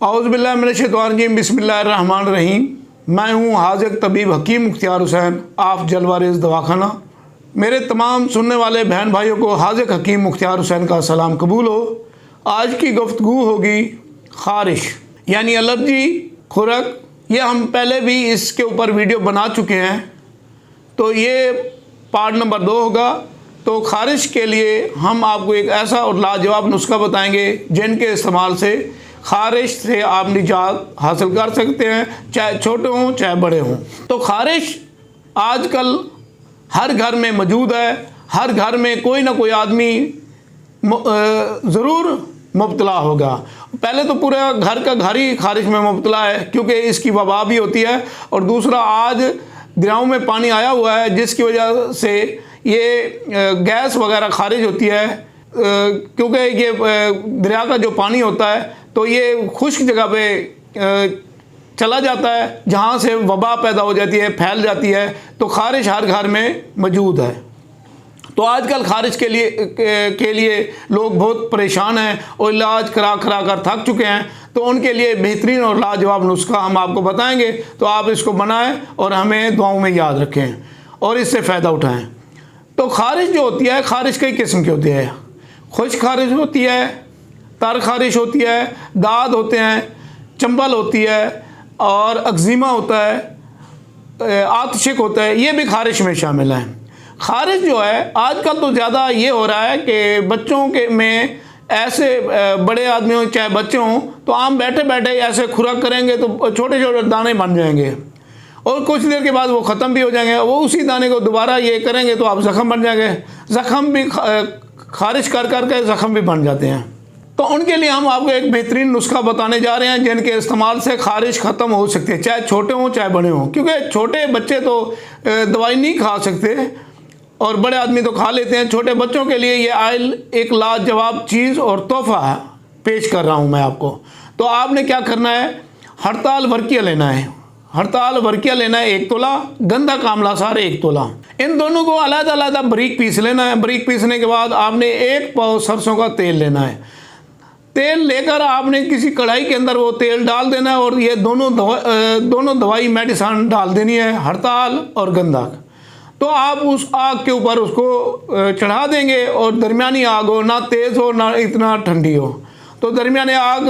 औज़ुबिल्लाहि मिनश्शैतानिर्रजीम बिस्मिल्लाहिर्रहमानिर्रहीम। मैं हूँ हाज़िक़ तबीब हकीम मुख्तियार हुसैन, आप जलवारेज़ दवाखाना। मेरे तमाम सुनने वाले बहन भाइयों को हाज़िक़ हकीम मुख्तियार हुसैन का सलाम कबूल हो। आज की गुफ्तगू होगी ख़ारिश यानी एलर्जी खुरक। ये हम पहले भी इसके ऊपर वीडियो बना चुके हैं, तो ये पार्ट नंबर 2 होगा। तो ख़ारिश के लिए हम आपको एक ऐसा और लाजवाब नुस्खा बताएंगे जिनके इस्तेमाल से ख़ारिश से आप निजात हासिल कर सकते हैं, चाहे छोटे हों चाहे बड़े हों। तो ख़ारिश आजकल हर घर में मौजूद है। हर घर में कोई ना कोई आदमी ज़रूर मुब्तला होगा। पहले तो पूरा घर का घर ही ख़ारिश में मुब्तला है, क्योंकि इसकी वबा भी होती है। और दूसरा, आज दरियाओं में पानी आया हुआ है, जिसकी वजह से ये गैस वगैरह ख़ारिज होती है। क्योंकि ये दरिया का जो पानी होता है तो ये खुश्क जगह पे चला जाता है, जहाँ से वबा पैदा हो जाती है, फैल जाती है। तो ख़ारिश हर घर में मौजूद है। तो आजकल ख़ारिश के लिए लोग बहुत परेशान हैं और इलाज करा कर थक चुके हैं। तो उनके लिए बेहतरीन और लाजवाब नुस्खा हम आपको बताएंगे। तो आप इसको बनाएं और हमें दुआओं में याद रखें और इससे फ़ायदा उठाएं। तो ख़ारिश जो होती है, ख़ारिश कई किस्म की होती है। खुश्क ख़ारिश होती है, तर ख़ारिश होती है, दाद होते हैं, चंबल होती है और अक्ज़ीमा होता है, आतशिक होता है। ये भी ख़ारिश में शामिल है। ख़ारिश जो है आजकल तो ज़्यादा ये हो रहा है कि बच्चों के में ऐसे बड़े आदमी हों चाहे बच्चे हों, तो आम बैठे बैठे ऐसे खुराक करेंगे तो छोटे छोटे दाने बन जाएंगे और कुछ देर के बाद वो ख़त्म भी हो जाएंगे। वो उसी दाने को दोबारा ये करेंगे तो आप ज़ख़म बन जाएंगे। ज़ख़म भी ख़ारिश कर के ज़ख़म भी बन जाते हैं। तो उनके लिए हम आपको एक बेहतरीन नुस्खा बताने जा रहे हैं जिनके इस्तेमाल से ख़ारिश ख़त्म हो सकती है, चाहे छोटे हों चाहे बड़े हों। क्योंकि छोटे बच्चे तो दवाई नहीं खा सकते और बड़े आदमी तो खा लेते हैं। छोटे बच्चों के लिए ये आयल एक लाजवाब चीज़ और तोहफ़ा पेश कर रहा हूँ मैं आपको। तो आपने क्या करना है, हड़ताल वर्किया लेना है। हड़ताल वर्किया लेना है 1 तोला, गंदा कामला सार 1 तोला। इन दोनों को अलग-अलग बारीक पीस लेना है। बारीक पीसने के बाद आपने 1 पाव सरसों का तेल लेना है। तेल लेकर आपने किसी कढ़ाई के अंदर वो तेल डाल देना है और ये दोनों दवाई मेडिसन डाल देनी है, हड़ताल और गंधक। तो आप उस आग के ऊपर उसको चढ़ा देंगे और दरमियानी आग हो, ना तेज़ हो ना इतना ठंडी हो। तो दरमियानी आग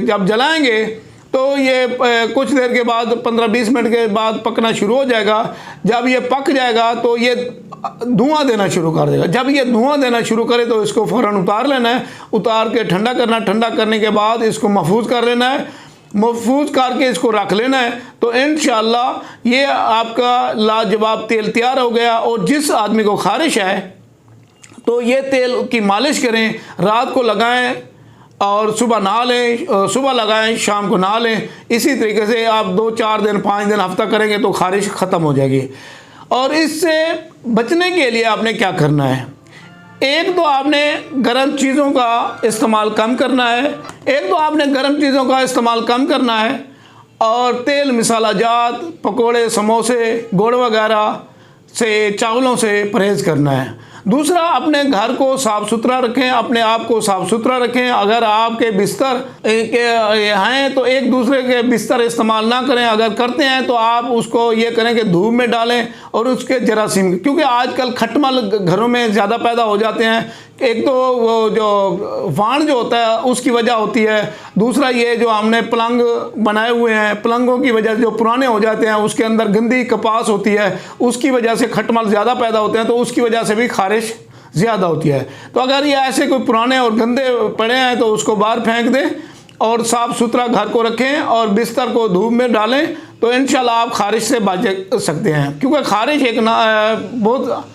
जब जलाएंगे तो ये कुछ देर के बाद 15-20 मिनट के बाद पकना शुरू हो जाएगा। जब ये पक जाएगा तो ये धुआं देना शुरू कर देगा। जब ये धुआं देना शुरू करे तो इसको फ़ौरन उतार लेना है। उतार के ठंडा करना, ठंडा करने के बाद इसको महफूज कर लेना है। महफूज करके इसको रख लेना है। तो इंशाअल्लाह ये आपका लाजवाब तेल तैयार हो गया। और जिस आदमी को ख़ारिश है तो ये तेल की मालिश करें, रात को लगाएं और सुबह नहा लें, सुबह लगाएं शाम को नहा लें। इसी तरीके से आप 2-4 दिन 5 दिन हफ्ता करेंगे तो ख़ारिश ख़त्म हो जाएगी। और इससे बचने के लिए आपने क्या करना है, एक तो आपने गर्म चीज़ों का इस्तेमाल कम करना है। और तेल मसाला जात, पकोड़े, समोसे, गुड़ वगैरह से, चावलों से परहेज़ करना है। दूसरा, अपने घर को साफ़ सुथरा रखें, अपने आप को साफ़ सुथरा रखें। अगर आपके बिस्तर के हैं तो एक दूसरे के बिस्तर इस्तेमाल ना करें। अगर करते हैं तो आप उसको ये करें कि धूप में डालें और उसके जरासीम, क्योंकि आजकल खटमल घरों में ज़्यादा पैदा हो जाते हैं। एक तो वो जो वाण जो होता है उसकी वजह होती है। दूसरा, ये जो हमने पलंग बनाए हुए हैं, पलंगों की वजह जो पुराने हो जाते हैं उसके अंदर गंदी कपास होती है, उसकी वजह से खटमल ज़्यादा पैदा होते हैं। तो उसकी वजह से भी ख़ारिश ज़्यादा होती है। तो अगर ये ऐसे कोई पुराने और गंदे पड़े हैं तो उसको बाहर फेंक दें और साफ़ सुथरा घर को रखें और बिस्तर को धूप में डालें। तो इंशाल्लाह आप ख़ारिश से बच सकते हैं। क्योंकि ख़ारिश एक बहुत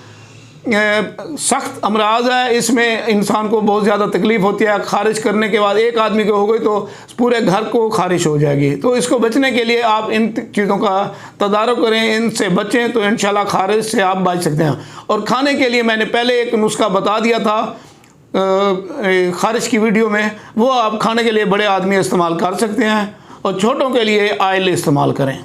सख्त अमराज है। इसमें इंसान को बहुत ज़्यादा तकलीफ़ होती है। ख़ारिश करने के बाद एक आदमी को हो गई तो पूरे घर को ख़ारिश हो जाएगी। तो इसको बचने के लिए आप इन चीज़ों का तदारुक करें, इनसे बचें, तो इंशाल्लाह ख़ारिश से आप बच सकते हैं। और खाने के लिए मैंने पहले एक नुस्खा बता दिया था ख़ारिश की वीडियो में, वो आप खाने के लिए बड़े आदमी इस्तेमाल कर सकते हैं और छोटों के लिए आयल इस्तेमाल करें।